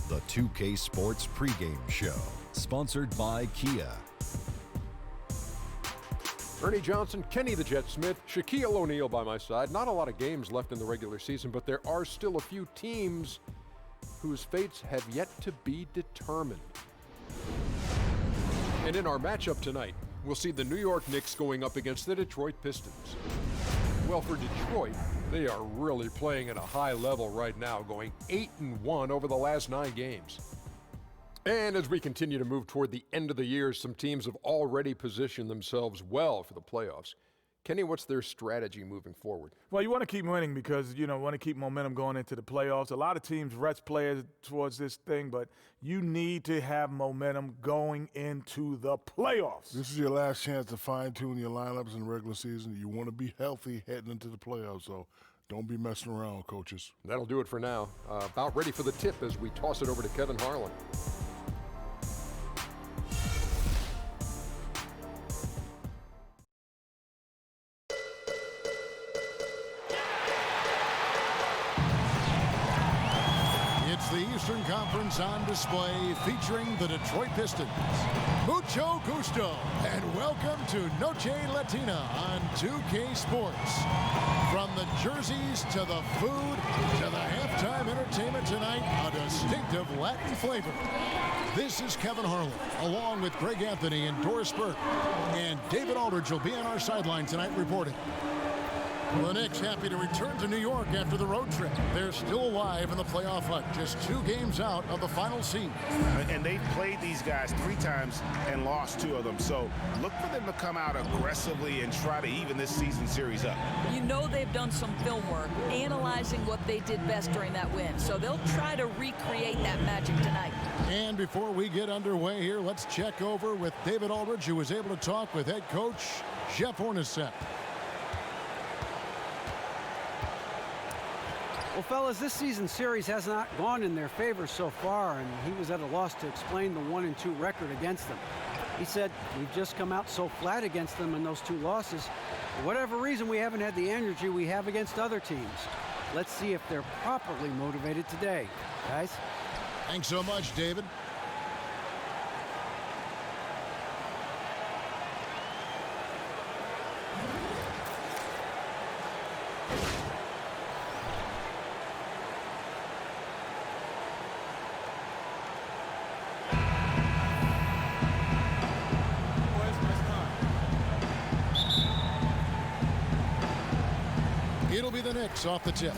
The 2K Sports pregame show, sponsored by Kia. Ernie Johnson, Kenny the Jet Smith, Shaquille O'Neal by my side. Not a lot of games left in the regular season, but there are still a few teams whose fates have yet to be determined. And in our matchup tonight, we'll see the New York Knicks going up against the Detroit Pistons. Well, for Detroit, they are really playing at a high level right now, going 8-1 over the last 9 games. And as we continue to move toward the end of the year, some teams have already positioned themselves well for the playoffs. Kenny, what's their strategy moving forward? Well, you want to keep winning because, want to keep momentum going into the playoffs. A lot of teams rest players towards this thing, but you need to have momentum going into the playoffs. This is your last chance to fine-tune your lineups in the regular season. You want to be healthy heading into the playoffs, so don't be messing around, coaches. That'll do it for now. About ready for the tip as we toss it over to Kevin Harlan. The Eastern Conference on display featuring the Detroit Pistons. Mucho gusto and welcome to Noche Latina on 2K Sports. From the jerseys to the food to the halftime entertainment tonight, a distinctive Latin flavor. This is Kevin Harlan along with Greg Anthony and Doris Burke. And David Aldridge will be on our sideline tonight reporting. The Knicks happy to return to New York after the road trip. They're still alive in the playoff hunt, just 2 games out of the final seed. And they've played these guys 3 times and lost 2 of them. So look for them to come out aggressively and try to even this season series up. You know they've done some film work, analyzing what they did best during that win. So they'll try to recreate that magic tonight. And before we get underway here, let's check over with David Aldridge, who was able to talk with head coach Jeff Hornacek. Well, fellas, this season's series has not gone in their favor so far, and he was at a loss to explain the 1-2 record against them. He said, we've just come out so flat against them in those 2 losses. For whatever reason, we haven't had the energy we have against other teams. Let's see if they're properly motivated today, guys. Thanks so much, David. It'll be the Knicks off the tip.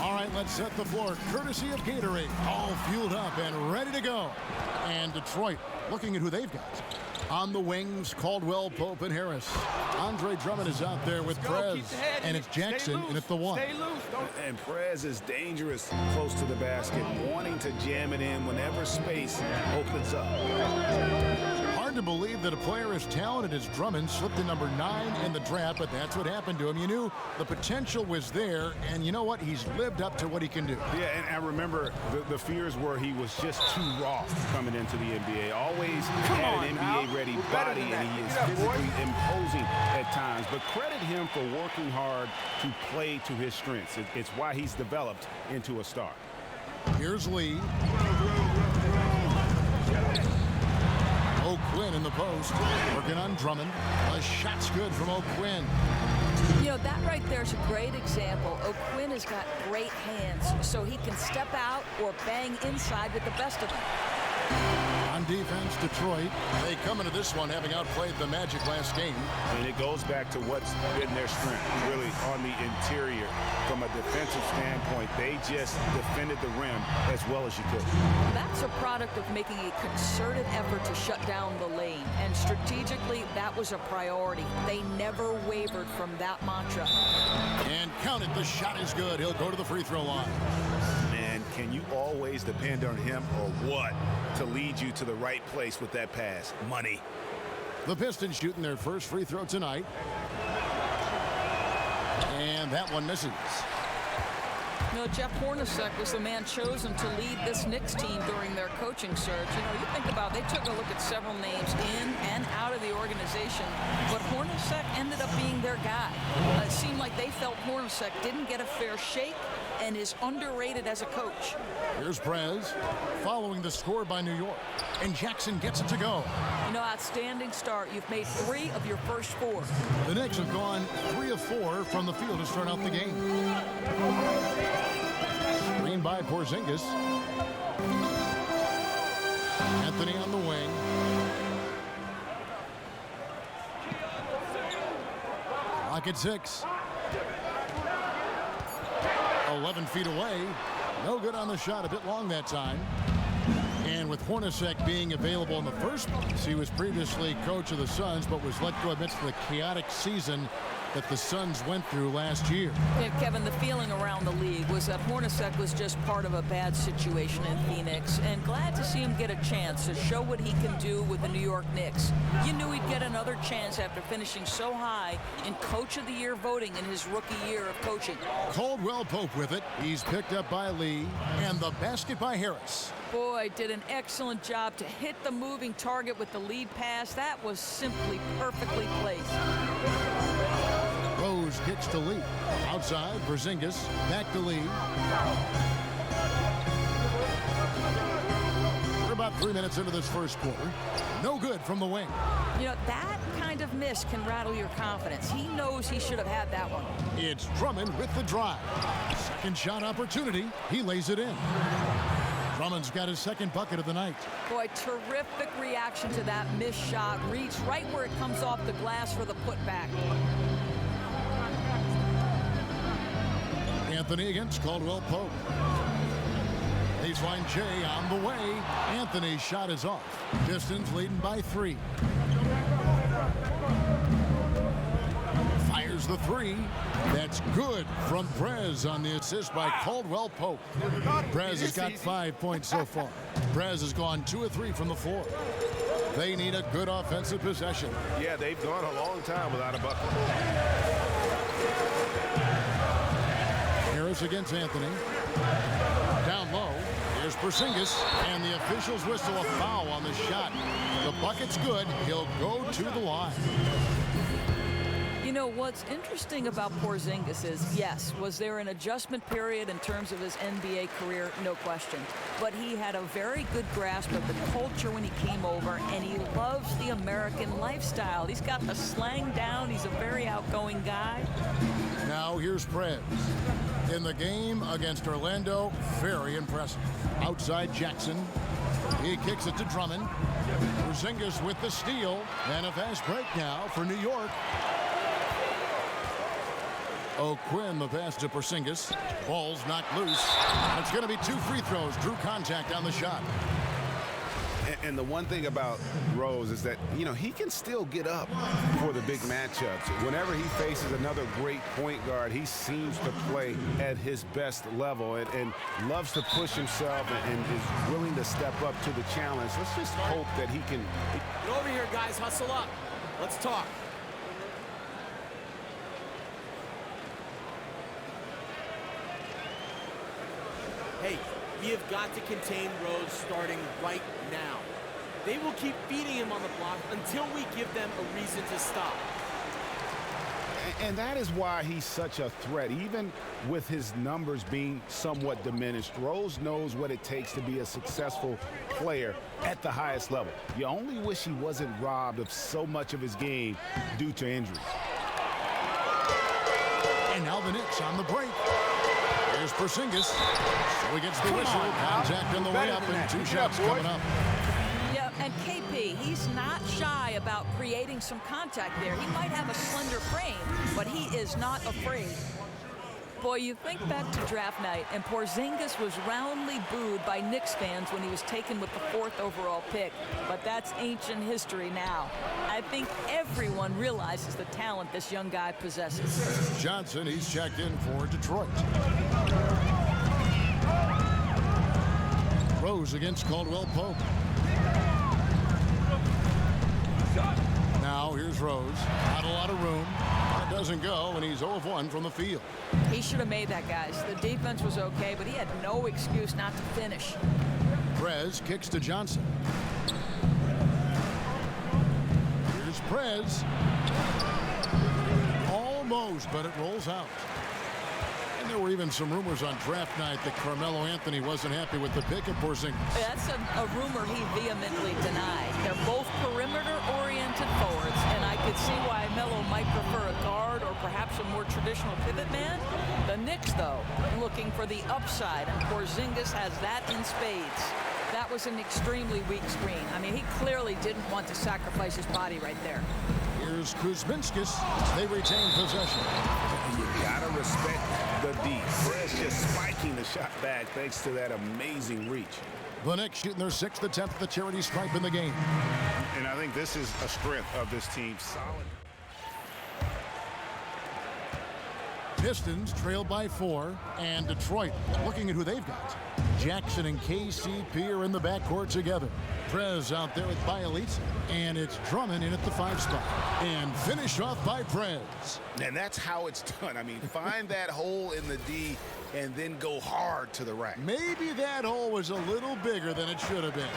All right, let's set the floor. Courtesy of Gatorade. All fueled up and ready to go. And Detroit looking at who they've got. On the wings, Caldwell, Pope, and Harris. Andre Drummond is out there with Prez. And it's Jackson, and it's the 1. Stay loose. And Prez is dangerous close to the basket, wanting to jam it in whenever space opens up. Hard to believe that a player as talented as Drummond slipped to number 9 in the draft, but that's what happened to him. You knew the potential was there, and you know what? He's lived up to what he can do. Yeah, and I remember the fears were he was just too raw coming into the NBA. Always had an NBA-ready body, and he is physically imposing at times. But credit him for working hard to play to his strengths. It's why he's developed into a star. Here's Lee. O'Quinn in the post, working on Drummond. A shot's good from O'Quinn. That right there is a great example. O'Quinn has got great hands, so he can step out or bang inside with the best of them. On defense, Detroit. They come into this one having outplayed the Magic last game. And it goes back to what's been their strength, really, on the interior. From a defensive standpoint, they just defended the rim as well as you could. That's a product of making a concerted effort to shut down the lane. And strategically, that was a priority. They never wavered from that mantra. And count it, the shot is good. He'll go to the free throw line. Man, can you always depend on him or what to lead you to the right place with that pass? Money. The Pistons shooting their first free throw tonight. And that one misses. Jeff Hornacek was the man chosen to lead this Knicks team during their coaching search. You think about it, they took a look at several names in and out of the organization, but Hornacek ended up being their guy. It seemed like they felt Hornacek didn't get a fair shake, and is underrated as a coach. Here's Prez following the score by New York. And Jackson gets it to go. You know, outstanding start. You've made 3 of your first 4. The Knicks have gone 3 of 4 from the field to start out the game. Screen by Porzingis. Anthony on the wing. Clock at 6. 11 feet away. No good on the shot. A bit long that time. And with Hornacek being available in the first place, he was previously coach of the Suns, but was let go amidst the chaotic season that the Suns went through last year. Yeah, Kevin, the feeling around the league was that Hornacek was just part of a bad situation in Phoenix, and glad to see him get a chance to show what he can do with the New York Knicks. You knew he'd get another chance after finishing so high in Coach of the Year voting in his rookie year of coaching. Caldwell Pope with it. He's picked up by Lee, and the basket by Harris. Boy, did an excellent job to hit the moving target with the lead pass. That was simply perfectly placed. Rose kicks to Lee. Outside, Porzingis. Back to Lee. We're about 3 minutes into this first quarter. No good from the wing. You know, that kind of miss can rattle your confidence. He knows he should have had that one. It's Drummond with the drive. Second shot opportunity. He lays it in. Drummond's got his second bucket of the night. Boy, terrific reaction to that missed shot. Reach right where it comes off the glass for the putback. Anthony against Caldwell Pope. Baseline J on the way. Anthony's shot is off. Pistons leading by 3. Fires the 3. That's good from Prez on the assist by Caldwell Pope. Prez has got 5 points so far. Prez has gone 2 of 3 from the floor. They need a good offensive possession. Yeah, they've gone a long time without a bucket. Harris against Anthony. Down low. Here's Porzingis, and the officials whistle a foul on the shot. The bucket's good. He'll go to the line. You know, what's interesting about Porzingis is, yes, was there an adjustment period in terms of his NBA career? No question. But he had a very good grasp of the culture when he came over, and he loves the American lifestyle. He's got the slang down. He's a very outgoing guy. Now here's Prez. In the game against Orlando, very impressive. Outside Jackson. He kicks it to Drummond. Porzingis with the steal, and a fast break now for New York. O'Quinn, the pass to Porzingis. Ball's knocked loose. It's going to be 2 free throws. Drew contact on the shot. And the one thing about Rose is that, you know, he can still get up for the big matchups. Whenever he faces another great point guard, he seems to play at his best level and loves to push himself and is willing to step up to the challenge. Let's just hope that he can. Get over here, guys. Hustle up. Let's talk. Hey, we have got to contain Rose starting right now. They will keep feeding him on the block until we give them a reason to stop. And that is why he's such a threat. Even with his numbers being somewhat diminished, Rose knows what it takes to be a successful player at the highest level. You only wish he wasn't robbed of so much of his game due to injuries. And now the Knicks on the break. Here's Porzingis. So he gets the whistle. Contact on the way up, and 2 shots coming up. Yeah, and KP, he's not shy about creating some contact there. He might have a slender frame, but he is not afraid. Boy, you think back to draft night, and Porzingis was roundly booed by Knicks fans when he was taken with the 4th overall pick. But that's ancient history now. I think everyone realizes the talent this young guy possesses. Johnson, he's checked in for Detroit. Rose against Caldwell Pope. Now here's Rose. Not a lot of room. That doesn't go, and he's 0 of 1 from the field. He should have made that, guys. The defense was okay, but he had no excuse not to finish. Prez kicks to Johnson. Here's Prez. Almost, but it rolls out. And there were even some rumors on draft night that Carmelo Anthony wasn't happy with the pick of Porzingis. That's a rumor he vehemently denied. They're both perimeter-oriented forwards, and I could see why Melo might prefer a guard or perhaps a more traditional pivot man. The Knicks, though, looking for the upside, and Porzingis has that in spades. That was an extremely weak screen. I mean, he clearly didn't want to sacrifice his body right there. Here's Kuzminskis. They retain possession. You gotta respect the D. Prez just spiking the shot back thanks to that amazing reach. The Knicks shooting their 6th attempt at the charity stripe in the game. And I think this is a strength of this team. Solid. Pistons trailed by 4, and Detroit looking at who they've got. Jackson and KCP are in the backcourt together. Prez out there with Bielitsa, and it's Drummond in at the 5 spot. And finished off by Prez. And that's how it's done. I mean, find that hole in the D and then go hard to the rack. Maybe that hole was a little bigger than it should have been.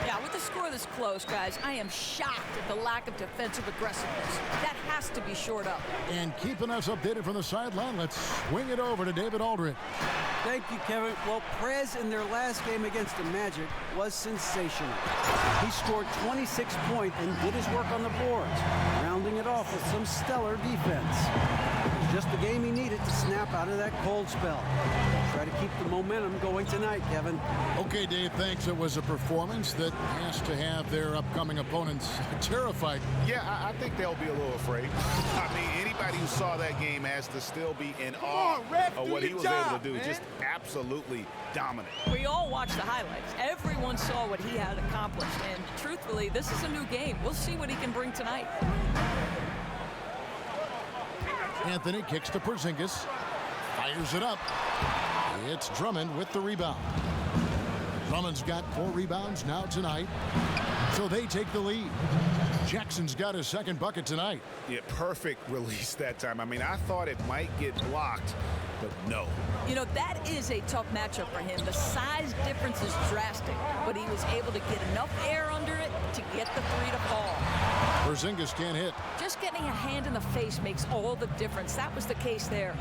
Yeah, with the score this close, guys, I am shocked at the lack of defensive aggressiveness. That has to be shored up. And keeping us updated from the sideline, let's swing it over to David Aldridge. Thank you, Kevin. Well, Prez in their last game against the Magic was sensational. He scored 26 points and did his work on the boards, rounding it off with some stellar defense. It was just the game he needed to snap out of that cold spell. Try to keep the momentum going tonight, Kevin. Okay, Dave, thanks. It was a performance that has to have their upcoming opponents terrified. Yeah, I think they'll be a little afraid. I mean, anybody who saw that game has to still be in awe of what he was able to do. Just absolutely dominant. We all watched the highlights. Everyone saw what he had accomplished. And truthfully, this is a new game. We'll see what he can bring tonight. Anthony kicks to Porzingis. Fires it up. It's Drummond with the rebound. Drummond's got 4 rebounds now tonight, so they take the lead. Jackson's got his 2nd bucket tonight. Yeah, perfect release that time. I mean, I thought it might get blocked, but no. You know, that is a tough matchup for him. The size difference is drastic, but he was able to get enough air under it to get the 3 to fall. Porzingis can't hit. Just getting a hand in the face makes all the difference. That was the case there.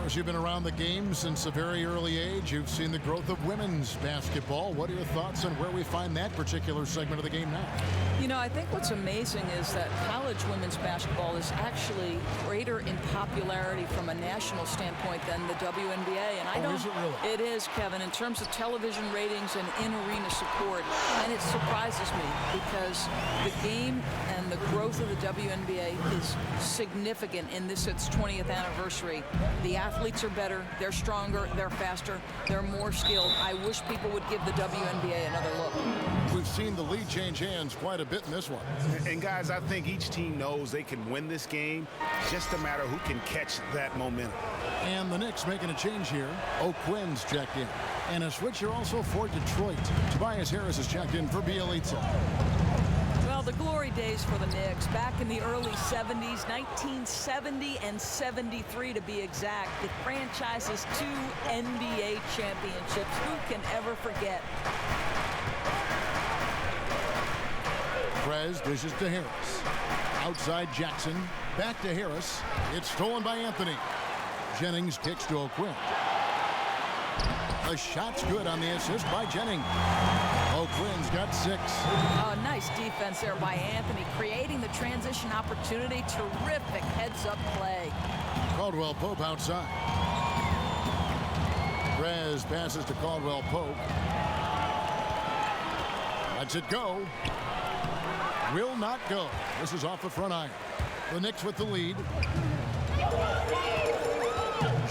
As you've been around the game since a very early age, you've seen the growth of women's basketball. What are your thoughts on where we find that particular segment of the game now? You know, I think what's amazing is that college women's basketball is actually greater in popularity from a national standpoint than the WNBA. And I don't. Is it really? It is, Kevin, in terms of television ratings and in-arena support. And it surprises me because the game and the growth of the WNBA is significant in this its 20th anniversary. The athletes are better, they're stronger, they're faster, they're more skilled. I wish people would give the WNBA another look. We've seen the lead change hands quite a bit in this one. And guys, I think each team knows they can win this game. Just a matter who can catch that momentum. And the Knicks making a change here. O'Quinn's checked in. And a switcher also for Detroit. Tobias Harris is checked in for Bielitsa. Well, the glory days for the Knicks back in the early 70s, 1970 and 73 to be exact. The franchise's 2 NBA championships. Who can ever forget? Prez dishes to Harris. Outside Jackson. Back to Harris. It's stolen by Anthony. Jennings kicks to O'Quinn. The shot's good on the assist by Jennings. O'Quinn's got 6. Oh, nice defense there by Anthony, creating the transition opportunity. Terrific heads-up play. Caldwell Pope outside. Prez passes to Caldwell Pope. Lets it go. Will not go. This is off the front iron. The Knicks with the lead.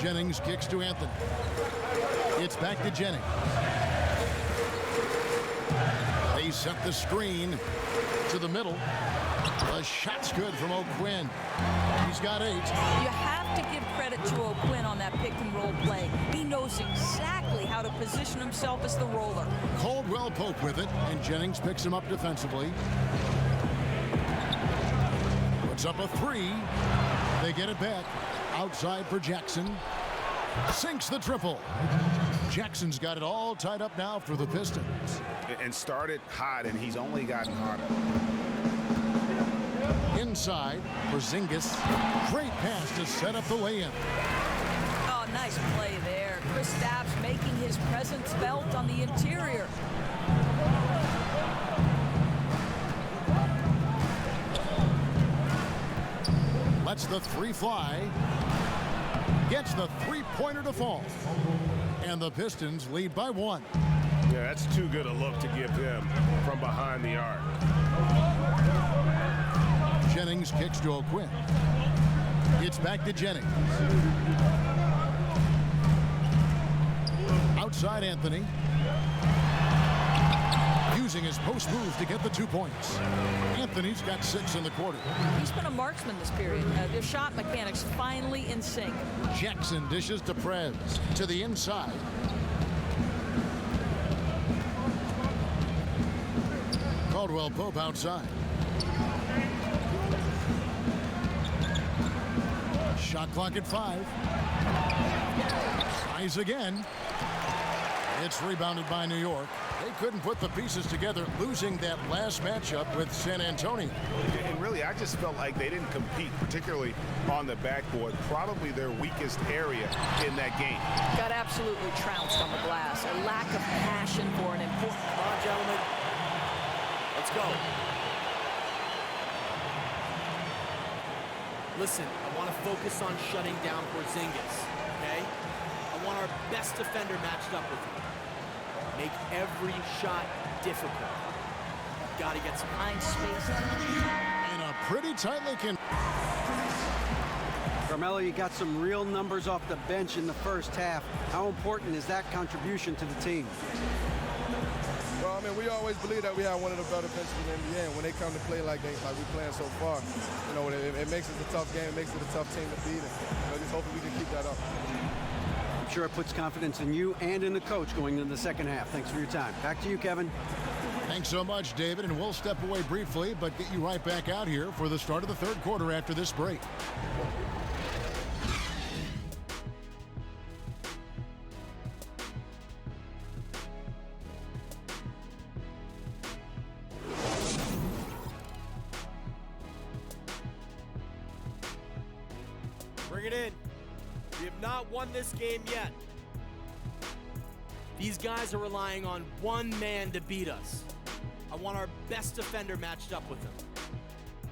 Jennings kicks to Anthony. It's back to Jennings. They set the screen to the middle. The shot's good from O'Quinn. He's got 8. You have to give credit to O'Quinn on that pick-and-roll play. He knows exactly how to position himself as the roller. Caldwell Pope with it, and Jennings picks him up defensively. Puts up a 3. They get it back. Outside for Jackson. Sinks the triple. Jackson's got it all tied up now for the Pistons. And started hot, and he's only gotten hotter. Inside, Porzingis. Great pass to set up the lay-in. Oh, nice play there. Kristaps making his presence felt on the interior. Lets the three fly. Gets the three-pointer to fall. And the Pistons lead by 1. Yeah, that's too good a look to give him from behind the arc. Jennings kicks to O'Quinn. It's back to Jennings. Outside Anthony. Using his post moves to get the 2 points. Anthony's got 6 in the quarter. He's been a marksman this period. Their shot mechanics finally in sync. Jackson dishes to Prez to the inside. Caldwell Pope outside. Shot clock at 5. Tries again. It's rebounded by New York. They couldn't put the pieces together, losing that last matchup with San Antonio. And really, I just felt like they didn't compete, particularly on the backboard. Probably their weakest area in that game. Got absolutely trounced on the glass. A lack of passion for an important... Come on, gentlemen. Let's go. Listen, I want to focus on shutting down Porzingis, okay? I want our best defender matched up with him. Make every shot difficult. Got to get some line space. And a pretty tightly can. Carmelo, you got some real numbers off the bench in the first half. How important is that contribution to the team? Well, I mean, we always believe that we have one of the better benches in the NBA. And when they come to play like we're playing so far, you know, it makes it a tough game. It makes it a tough team to beat. And, you know, just hopefully we can keep that up. I'm sure it puts confidence in you and in the coach going into the second half. Thanks for your time. Back to you, Kevin. Thanks so much, David. And we'll step away briefly, but get you right back out here for the start of the third quarter after this break. Bring it in. We have not won this game yet. These guys are relying on one man to beat us. I want our best defender matched up with him.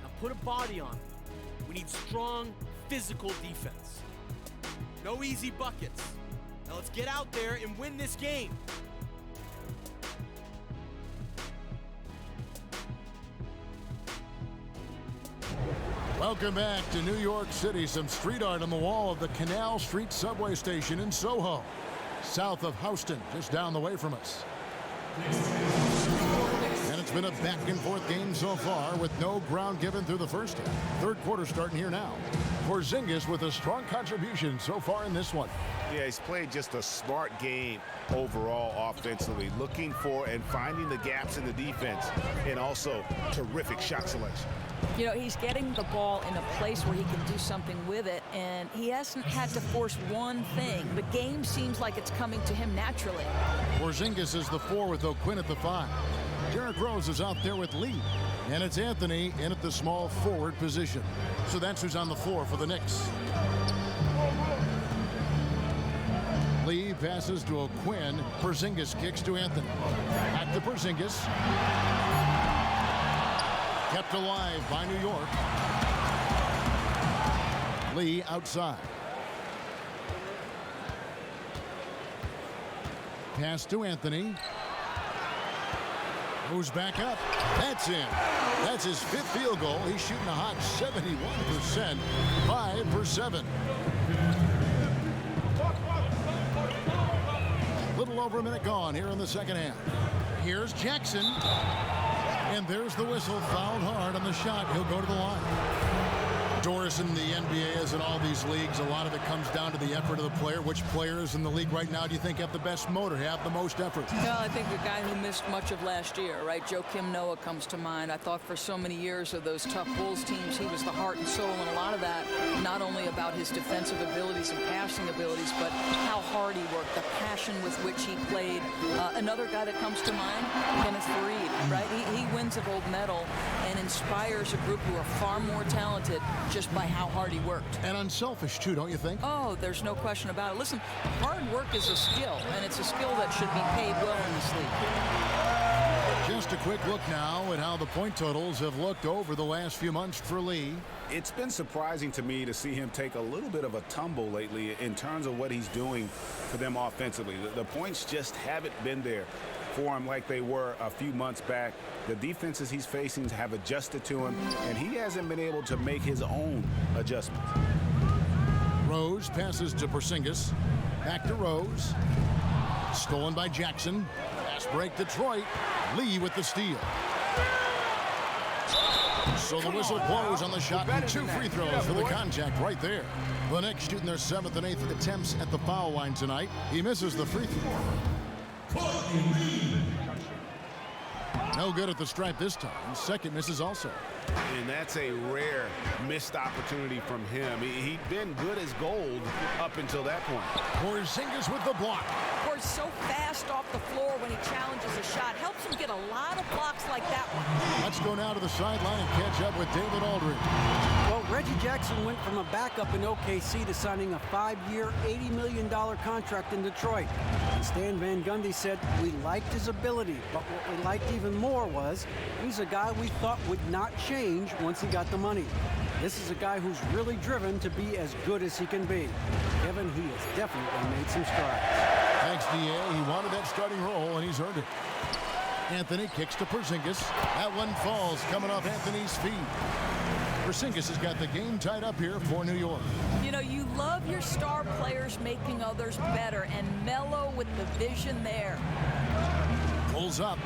Now put a body on him. We need strong, physical defense. No easy buckets. Now let's get out there and win this game. Welcome back to New York City. Some street art on the wall of the Canal Street subway station in Soho, south of Houston, just down the way from us. And it's been a back-and-forth game so far with no ground given through the first half. Third quarter starting here now. Porzingis with a strong contribution so far in this one. Yeah, he's played just a smart game overall offensively, looking for and finding the gaps in the defense, and also terrific shot selection. You know, he's getting the ball in a place where he can do something with it, and he hasn't had to force one thing. The game seems like it's coming to him naturally. Porzingis is the 4 with O'Quinn at the 5. Derrick Rose is out there with Lee, and it's Anthony in at the small forward position. So that's who's on the floor for the Knicks. Lee passes to O'Quinn. Porzingis kicks to Anthony. Back to Porzingis. Kept alive by New York. Lee outside. Pass to Anthony. Moves back up. That's in. That's his 5th field goal. He's shooting a hot 71%. 5 for 7. Little over a minute gone here in the second half. Here's Jackson. And there's the whistle. Fouled hard on the shot. He'll go to the line. Doris, in the NBA, as in all these leagues, a lot of it comes down to the effort of the player. Which players in the league right now do you think have the best motor, have the most effort? Well, I think the guy who missed much of last year, right? Joakim Noah comes to mind. I thought for so many years of those tough Bulls teams, he was the heart and soul, and a lot of that not only about his defensive abilities and passing abilities, but how hard he worked, the passion with which he played. Another guy that comes to mind, Kenneth Faried, right? He wins a gold medal and inspires a group who are far more talented just by how hard he worked. And unselfish, too, don't you think? Oh, there's no question about it. Listen, hard work is a skill, and it's a skill that should be paid well in this league. Just a quick look now at how the point totals have looked over the last few months for Lee. It's been surprising to me to see him take a little bit of a tumble lately in terms of what he's doing for them offensively. The points just haven't been there for him like they were a few months back. The defenses he's facing have adjusted to him, and he hasn't been able to make his own adjustments. Rose passes to Porzingis. Back to Rose. Stolen by Jackson. Fast break Detroit. Lee with the steal. So the whistle blows on the shot, and 2 free throws for the contact right there. The Knicks shooting their 7th and 8th attempts at the foul line tonight. He misses the free throw. No good at the stripe this time. Second misses also. And that's a rare missed opportunity from him. He'd been good as gold up until that point. Porzingis with the block. He's so fast off the floor when he challenges a shot. Helps him get a lot of blocks like that one. Let's go now to the sideline and catch up with David Aldridge. Well, Reggie Jackson went from a backup in OKC to signing a 5-year, $80 million contract in Detroit. And Stan Van Gundy said, we liked his ability, but what we liked even more was he's a guy we thought would not change once he got the money. This is a guy who's really driven to be as good as he can be. Kevin, he has definitely made some strides. Thanks, D.A. He wanted that starting role, and he's earned it. Anthony kicks to Porzingis. That one falls coming off Anthony's feet. Porzingis has got the game tied up here for New York. You know, you love your star players making others better, and Melo with the vision there. Pulls up.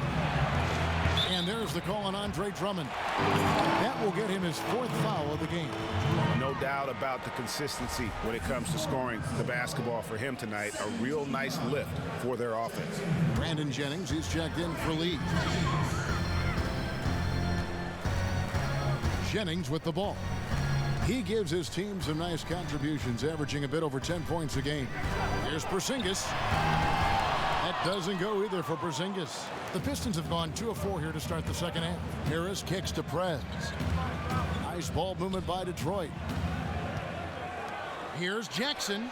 And there's the call on Andre Drummond. That will get him his 4th foul of the game. No doubt about the consistency when it comes to scoring the basketball for him tonight. A real nice lift for their offense. Brandon Jennings, he's checked in for Lee. Jennings with the ball. He gives his team some nice contributions, averaging a bit over 10 points a game. Here's Porzingis. That doesn't go either for Porzingis. The Pistons have gone 2 of 4 here to start the second half. Harris kicks to Prez. Nice ball movement by Detroit. Here's Jackson.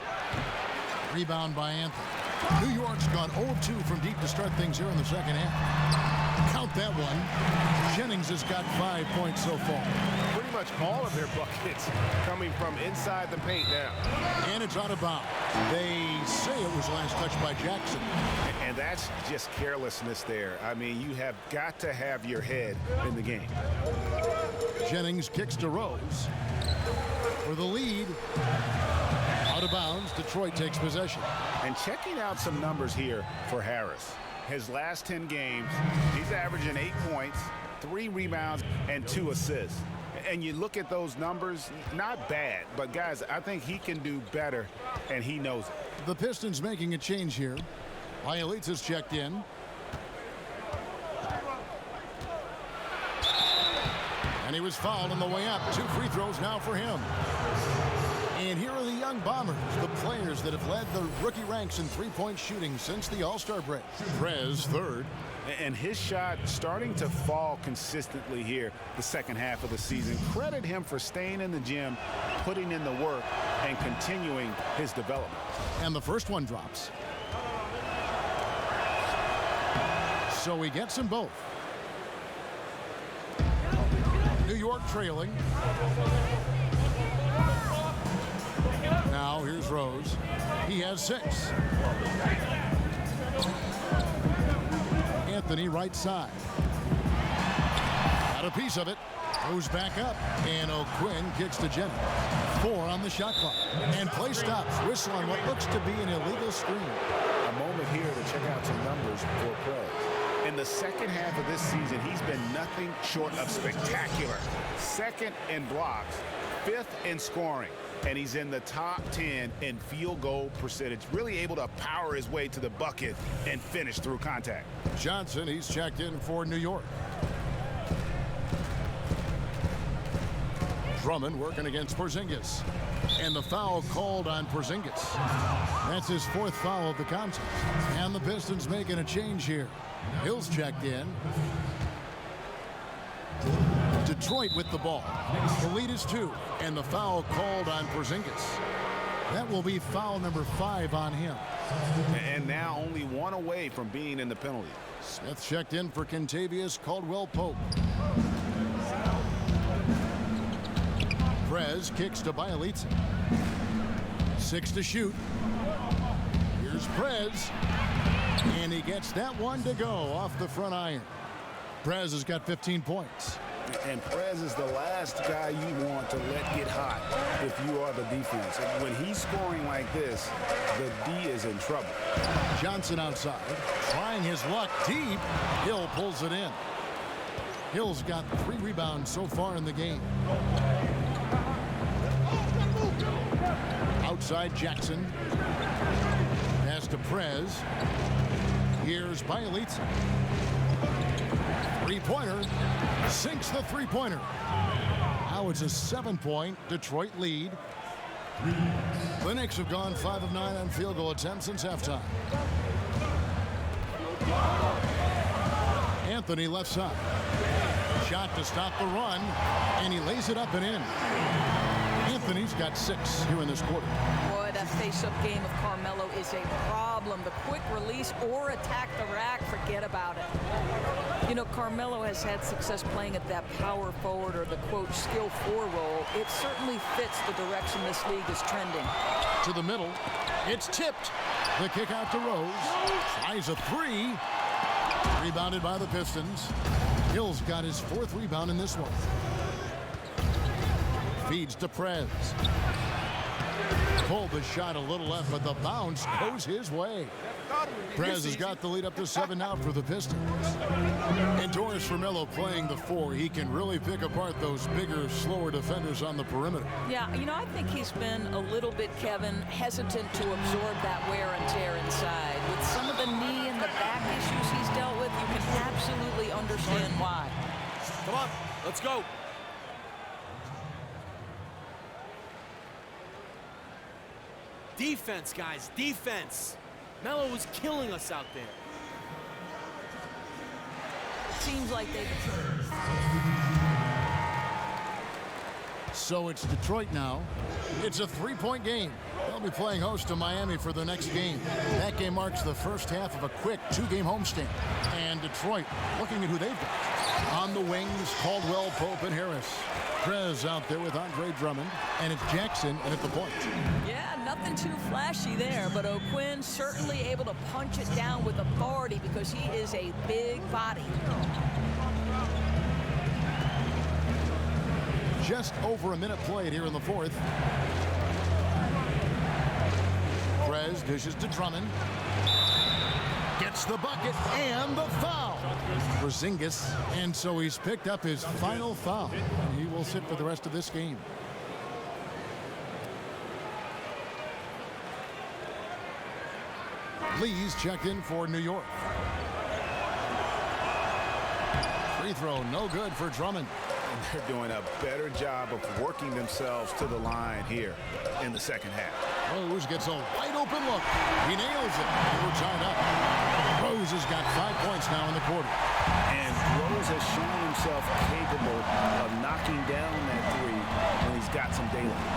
Rebound by Anthony. New York's gone 0-2 from deep to start things here in the second half. Count that one. Jennings has got 5 points so far. Pretty much all of their buckets coming from inside the paint now. And it's out of bounds. They say it was last touched by Jackson. And that's just carelessness there. I mean, you have got to have your head in the game. Jennings kicks to Rose. For the lead. Out of bounds, Detroit takes possession. And checking out some numbers here for Harris. His last 10 games, he's averaging 8 points, 3 rebounds, and 2 assists. And you look at those numbers, not bad. But, guys, I think he can do better, and he knows it. The Pistons making a change here. Bielitz has checked in. And he was fouled on the way up. 2 free throws now for him. And here are the young Bombers, the players that have led the rookie ranks in three-point shooting since the All-Star break. Prez third. And his shot starting to fall consistently here the second half of the season. Credit him for staying in the gym, putting in the work, and continuing his development. And the first one drops. So he gets them both. New York trailing. Now here's Rose. He has 6. Anthony right side. Got a piece of it. Goes back up. And O'Quinn kicks to Jennings. 4 on the shot clock. And play stops. Whistle on what looks to be an illegal screen. A moment here to check out some numbers for Prez. In the second half of this season, he's been nothing short of spectacular. 2nd in blocks, 5th in scoring. And he's in the top 10 in field goal percentage. Really able to power his way to the bucket and finish through contact. Johnson, he's checked in for New York. Drummond working against Porzingis. And the foul called on Porzingis. That's his 4th foul of the contest. And the Pistons making a change here. Hill's checked in. Detroit with the ball. The lead is 2, and the foul called on Porzingis. That will be foul number 5 on him. And now only 1 away from being in the penalty. Smith checked in for Kentavious Caldwell-Pope. Prez kicks to Bielitsa. 6 to shoot. Here's Prez. And he gets that one to go off the front iron. Prez has got 15 points. And Prez is the last guy you want to let get hot if you are the defense. And when he's scoring like this, the D is in trouble. Johnson outside, trying his luck deep. Hill pulls it in. Hill's got 3 rebounds so far in the game. Outside Jackson. Pass to Prez. Here's Bielitsa. Three-pointer. Sinks the three-pointer. Now it's a 7-point Detroit lead. The Knicks have gone 5 of 9 on field goal attempts since halftime. Anthony left side. Shot to stop the run, and he lays it up and in. Anthony's got 6 here in this quarter. Boy, that face-up game of Carmelo is a problem. The quick release or attack the rack, forget about it. You know, Carmelo has had success playing at that power forward or the, quote, skill 4 role. It certainly fits the direction this league is trending. To the middle. It's tipped. The kick out to Rose. Tries a 3. Rebounded by the Pistons. Hill's got his 4th rebound in this one. Feeds to Prez. Pulled the shot a little left, but the bounce goes his way. Prez has got the lead up to 7 now for the Pistons. And Doris Melo playing the 4. He can really pick apart those bigger, slower defenders on the perimeter. Yeah, you know, I think he's been a little bit, Kevin, hesitant to absorb that wear and tear inside. With some of the knee and the back issues he's dealt with, you can absolutely understand why. Come on, let's go. Defense, guys, defense. Melo was killing us out there. Seems like they've... So it's Detroit now. It's a 3-point game. They'll be playing host to Miami for the next game. That game marks the first half of a quick 2-game homestand. And Detroit looking at who they've got. On the wings, Caldwell, Pope, and Harris. Prez out there with Andre Drummond. And it's Jackson at the point. Yeah, nothing too flashy there, but O'Quinn certainly able to punch it down with authority because he is a big body. Just over a minute played here in the 4th. Prez dishes to Drummond. Gets the bucket and the foul. Porzingis, and so he's picked up his final foul. And he will sit for the rest of this game. Lee's checked in for New York. Free throw, no good for Drummond. And they're doing a better job of working themselves to the line here in the second half. Rose gets a wide open look. He nails it. We're tied up. Rose has got 5 points now in the quarter. And Rose has shown himself capable of knocking down that 3 when he's got some daylight.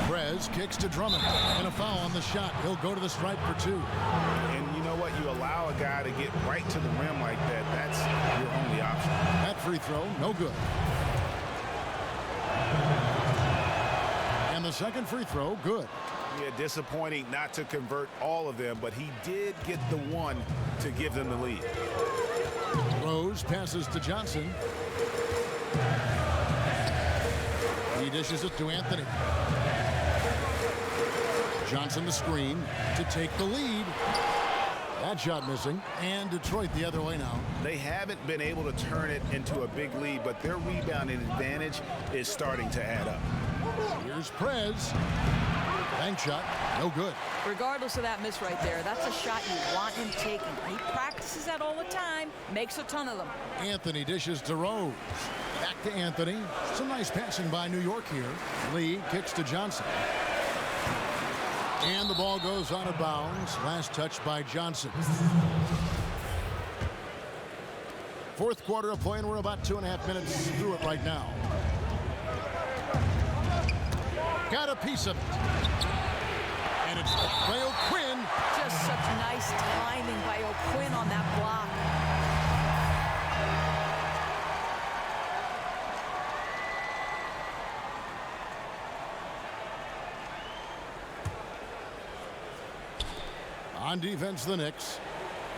Prez kicks to Drummond, and a foul on the shot. He'll go to the stripe for 2. And you know what? You allow a guy to get right to the rim like that. That's your only option. That free throw, no good. And the second free throw, good. Yeah, disappointing not to convert all of them, but he did get the one to give them the lead. Rose passes to Johnson. He dishes it to Anthony. Johnson the screen to take the lead. That shot missing. And Detroit the other way now. They haven't been able to turn it into a big lead, but their rebounding advantage is starting to add up. Here's Prez. Bank shot, no good. Regardless of that miss right there, that's a shot you want him taking. He practices that all the time, makes a ton of them. Anthony dishes to Rose. Back to Anthony. Some nice passing by New York here. Lee kicks to Johnson. And the ball goes out of bounds. Last touch by Johnson. Fourth quarter of play, and we're about 2.5 minutes through it right now. Got a piece of it. And it's by O'Quinn. Just such nice timing by O'Quinn on that block. On defense, the Knicks.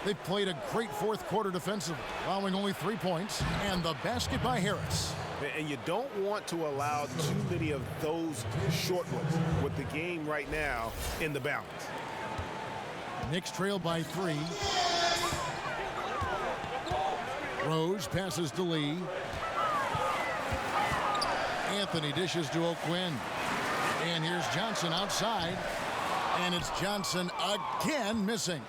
They've played a great fourth quarter defensively, allowing only 3 points, and the basket by Harris. And you don't want to allow too many of those short ones with the game right now in the balance. Knicks trail by 3. Rose passes to Lee. Anthony dishes to O'Quinn. And here's Johnson outside. And it's Johnson again missing.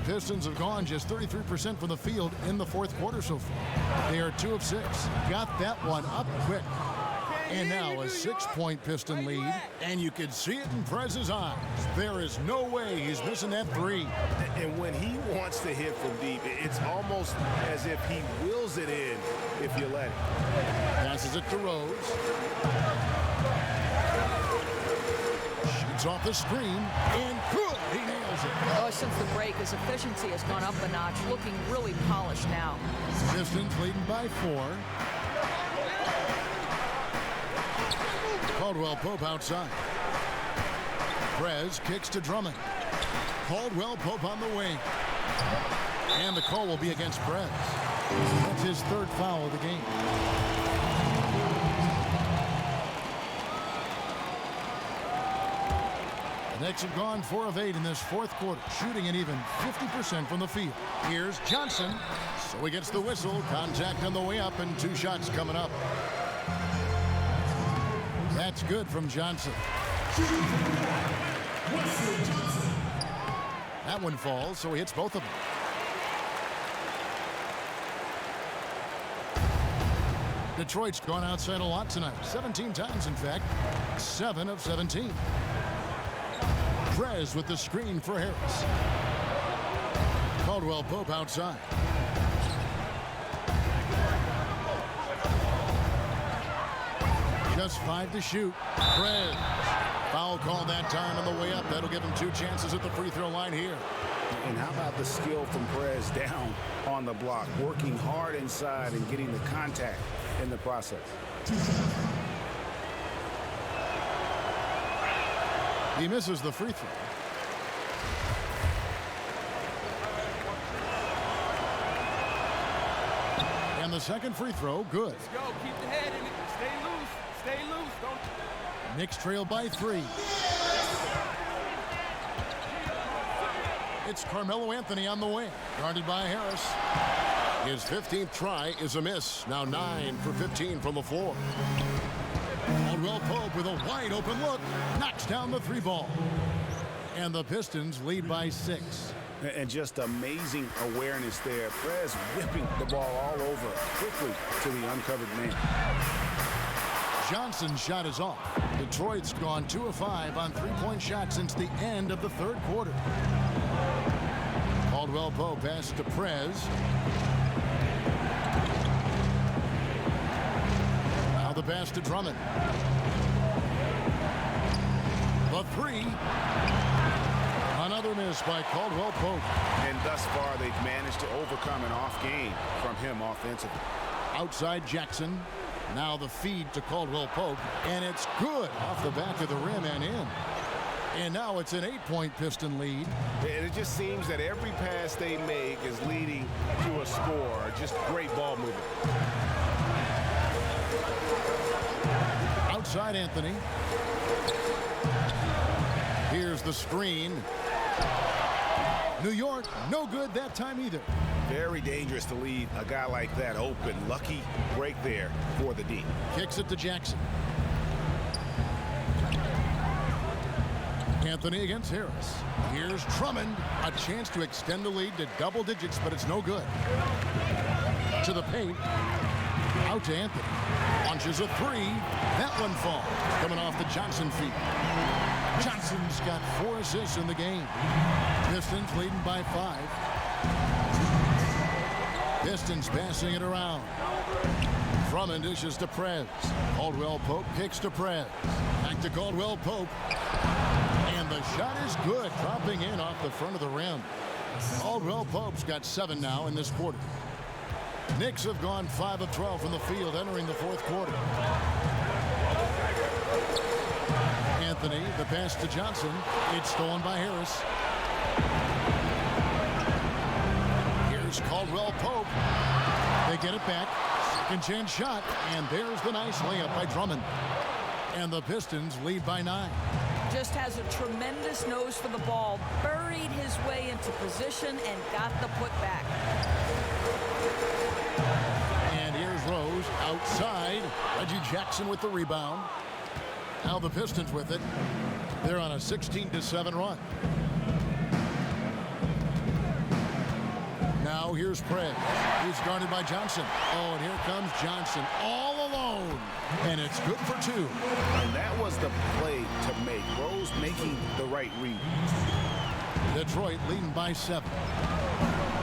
The Pistons have gone just 33% from the field in the fourth quarter so far. They are 2 of 6. Got that one up quick. And now a 6-point Piston lead. And you can see it in Prez's eyes. There is no way he's missing that 3. And when he wants to hit from deep, it's almost as if he wills it in if you let it. Passes it to Rose. Shoots off the screen. And good. He nails it. Oh, since the break, his efficiency has gone up a notch, looking really polished now. Pistons leading by 4. Caldwell Pope outside. Prez kicks to Drummond. Caldwell Pope on the wing. And the call will be against Prez. That's his 3rd foul of the game. The Knicks have gone 4 of 8 in this fourth quarter, shooting an even 50% from the field. Here's Johnson. So he gets the whistle. Contact on the way up, and 2 shots coming up. That's good from Johnson. That one falls, so he hits both of them. Detroit's gone outside a lot tonight. 17 times, in fact. 7 of 17. Prez with the screen for Harris. Caldwell Pope outside. Just 5 to shoot. Prez. Foul call that time on the way up. That'll give him 2 chances at the free throw line here. And how about the skill from Prez down on the block, working hard inside and getting the contact in the process. He misses the free throw. And the second free throw, good. Let's go. Keep the head in it. Stay loose. Stay loose. Don't. Knicks trail by 3. It's Carmelo Anthony on the wing, guarded by Harris. His 15th try is a miss. Now 9 for 15 from the floor. Caldwell Pope with a wide open look, knocks down the 3 ball. And the Pistons lead by 6. And just amazing awareness there. Prez whipping the ball all over quickly to the uncovered man. Johnson's shot is off. Detroit's gone 2 of 5 on 3-point shots since the end of the third quarter. Caldwell Pope pass to Prez. Now the pass to Drummond. The 3. Another miss by Caldwell Pope. And thus far, they've managed to overcome an off game from him offensively. Outside Jackson. Now the feed to Caldwell Pope. And it's good off the back of the rim and in. And now it's an 8-point Piston lead. And it just seems that every pass they make is leading to a score. Just great ball movement. Outside Anthony. Here's the screen. New York, no good that time either. Very dangerous to leave a guy like that open. Lucky break there for the D. Kicks it to Jackson. Anthony against Harris. Here's Drummond. A chance to extend the lead to double digits, but it's no good. To the paint. Out to Anthony. Launches a 3. That one falls. Coming off the Johnson feet. Johnson's got 4 assists in the game. Pistons leading by 5. Pistons passing it around. Drummond dishes to Prez. Caldwell Pope kicks to Prez. Back to Caldwell Pope. And the shot is good, dropping in off the front of the rim. Caldwell Pope's got 7 now in this quarter. Knicks have gone 5 of 12 from the field entering the fourth quarter. Anthony, the pass to Johnson. It's stolen by Harris. Here's Caldwell Pope. They get it back. Second chance shot. And there's the nice layup by Drummond. And the Pistons lead by 9. Just has a tremendous nose for the ball. Buried his way into position and got the putback. And here's Rose outside. Reggie Jackson with the rebound. Now the Pistons with it. They're on a 16-7 run. Now here's Prez. He's guarded by Johnson. Oh, and here comes Johnson all alone. And it's good for 2. And that was the play to make. Rose making the right read. Detroit leading by 7.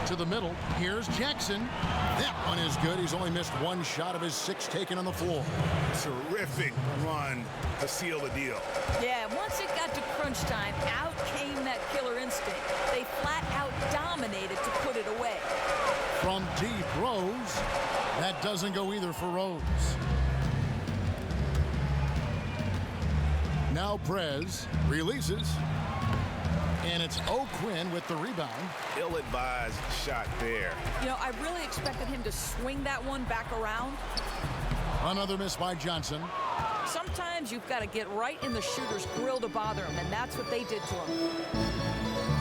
To the middle. Here's Jackson. That one is good. He's only missed 1 shot of his 6 taken on the floor. Terrific run to seal the deal. Yeah, once it got to crunch time, out came that killer instinct. They flat out dominated to put it away. From deep, Rose. That doesn't go either for Rose. Now Prez releases. And it's O'Quinn with the rebound. Ill-advised shot there. You know, I really expected him to swing that one back around. Another miss by Johnson. Sometimes you've got to get right in the shooter's grill to bother him, and that's what they did to him.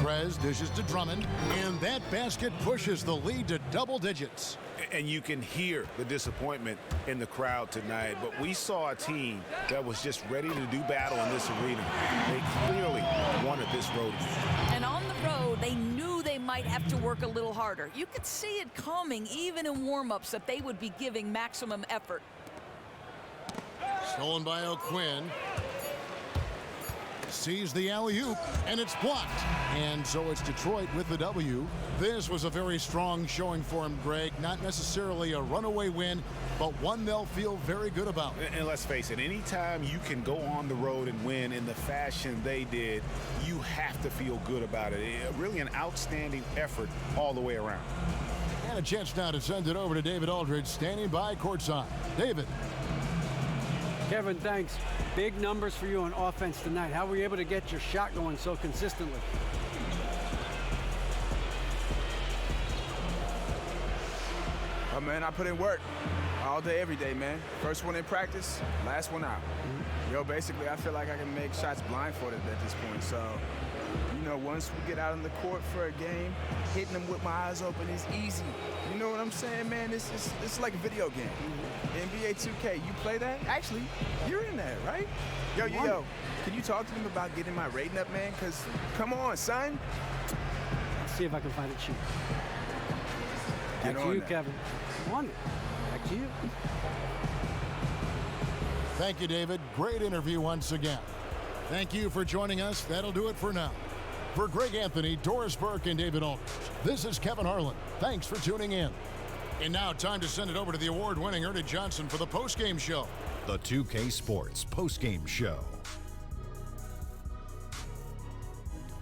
Prez dishes to Drummond, and that basket pushes the lead to double digits. And you can hear the disappointment in the crowd tonight, but we saw a team that was just ready to do battle in this arena. They clearly wanted this road. And on the road, they knew they might have to work a little harder. You could see it coming, even in warm-ups, that they would be giving maximum effort. Stolen by O'Quinn. Sees the alley-oop, and it's blocked. And so it's Detroit with the W. This was a very strong showing for him, Greg. Not necessarily a runaway win, but one they'll feel very good about. And let's face it, anytime you can go on the road and win in the fashion they did, you have to feel good about it. Really an outstanding effort all the way around. And a chance now to send it over to David Aldridge, standing by courtside. David. Kevin, thanks. Big numbers for you on offense tonight. How were you able to get your shot going so consistently? Oh, man, I put in work all day, every day, man. First one in practice, last one out. Yo, basically, I feel like I can make shots blindfolded at this point. So, you know, once we get out on the court for a game, hitting them with my eyes open is easy. You know what I'm saying, man? It's like a video game. NBA 2K, you play that? Actually, you're in that, right? Yo, can you talk to them about getting my rating up, man? Because, come on, son. Let's see if I can find it cheap. Back to you, Kevin. Won it. Back to you. Thank you, David. Great interview once again. Thank you for joining us. That'll do it for now. For Greg Anthony, Doris Burke, and David Aldridge, this is Kevin Harlan. Thanks for tuning in. And now time to send it over to the award-winning Ernie Johnson for the postgame show. The 2K Sports postgame show.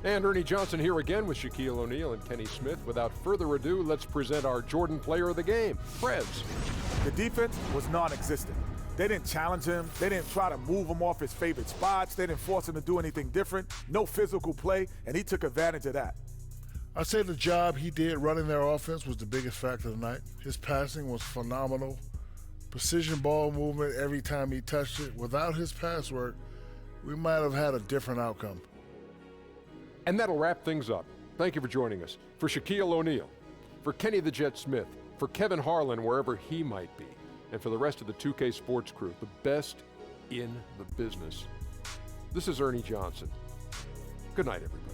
And Ernie Johnson here again with Shaquille O'Neal and Kenny Smith. Without further ado, let's present our Jordan player of the game, Prez. The defense was non-existent. They didn't challenge him. They didn't try to move him off his favorite spots. They didn't force him to do anything different. No physical play, and he took advantage of that. I'd say the job he did running their offense was the biggest factor tonight. His passing was phenomenal. Precision ball movement every time he touched it. Without his pass work, we might have had a different outcome. And that'll wrap things up. Thank you for joining us. For Shaquille O'Neal, for Kenny the Jet Smith, for Kevin Harlan, wherever he might be, and for the rest of the 2K Sports crew, the best in the business. This is Ernie Johnson. Good night, everybody.